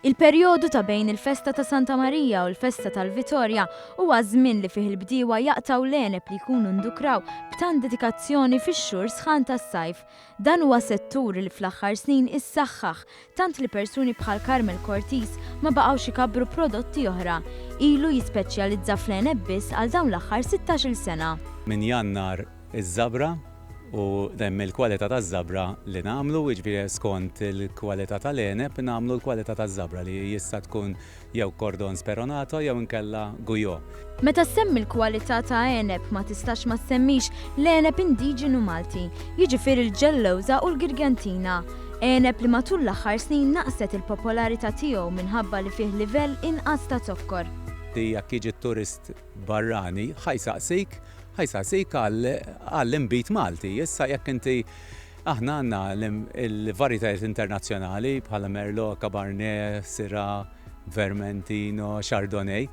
Il-perjodu ta' bejn il-festa ta' Santa Marija u l-festa tal-Vitorja huwa żmien li fih il-bdiewa jaqtaw l-għeneb li jkunu ndukraw b'tant dedikazzjoni fix-xhur sħan tas-sajf. Dan huwa settur li fl-aħħar snin issaħħaħ tant li persuni bħal Carmel Cortis ma baqgħux ikabru prodotti oħra. Ilu jispeċjalizza fl-għeneb biss għal dawn l-aħħar 16-il sena. Min Jannar iż-żabra u demm il-kwalità taż-żabra li nagħmlu, jiġifieri skont il-kwalità tal-għeneb nagħmlu l-kwalità taż-żabra li jista' tkun jew kordon speronato jew inkella gujo. Meta semmi l-kwalità ta' għeneb ma tistax ma semmix l-għeneb indiġenu Malti, jiġifieri l-ġellewża u l-girgantina. Għeneb li matul l-aħħar snin naqset il-popolarità tiegħu minħabba li fih livell inqas ta' zokkor. Jekk jiġi turist barrani ħajsaqsik għall-imbit Malti. Issa jekk inti aħna għandna il-varjetajiet internazzjonali bħala Merlot, Cabernet, Syrah, Vermentino, Chardonnay,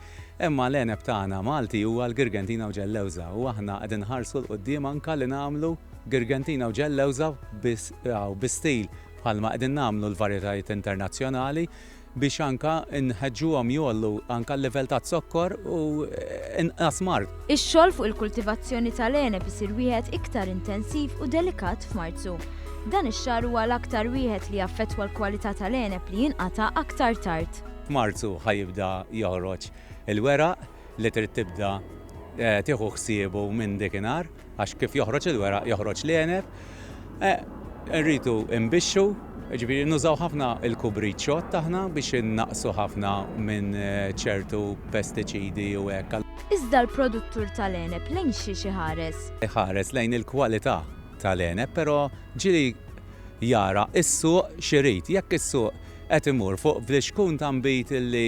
imma l-għeneb tagħna Malti huwa l-Girgantina u ġellewża u aħna qegħdin nħarsu l-qudiem anke li nagħmlu Girgantina u ġellewża bi-stil bħalma qegħdin nagħmlu l-varjetajiet internazzjonali biex anka nħeġġuhom jollu anka l-livell ta' zokkor u inqas mart. Ix-xogħol fuq il-kultivazzjoni tal-għeneb isir wieħed iktar intensiv u delikat f'Marzu. Dan ix-xahar huwa l-aktar wieħed li jaffettwa l-kwalità tal-għeneb li jinqata' aktar tard. F'Marzu ħajibda joħroġ il-weraq li trid tibda tieħu ħsiebu minn dikinhar għax kif joħroġ il-weraq joħroġ l-għeneb. Rridu nbixxu, ġifieri nużaw ħafna il-kubrit xott aħna biex innaqsu ħafna minn ċertu pestiċidi u hekk. Iżda l-produttur tal-għeneb lejn xi ħares? Ħares lejn il-kwalità tal-għeneb, però ġieli jara is-suq x'irid. Jekk is-suq qed imur fuq fl-ixkun ta' mbit illi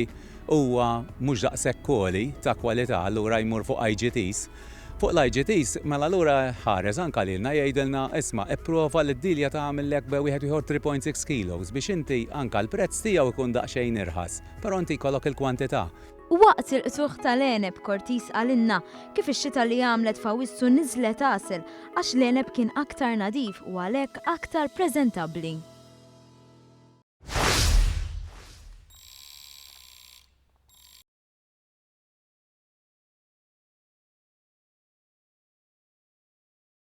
huwa mhux daqshekk koli ta' kwalità, allura jmur fuq IGTs. Fuq l-IGTs, mela allura ħares anke lilna jgħidilna isma' ipprova li d-dilja tagħmellek wieħed ieħor 3.6 kilos biex inti anke l-prezz tiegħu jkun daqsxejn irħas, però inti jkollok il-kwantità. Waqt il-qtuħ tal-għeneb Cortis għalinna kif ix-xita li għamlet fawissu niżlet għasel għax l-għeneb kien aktar nadif u għalhekk aktar preżentabbli.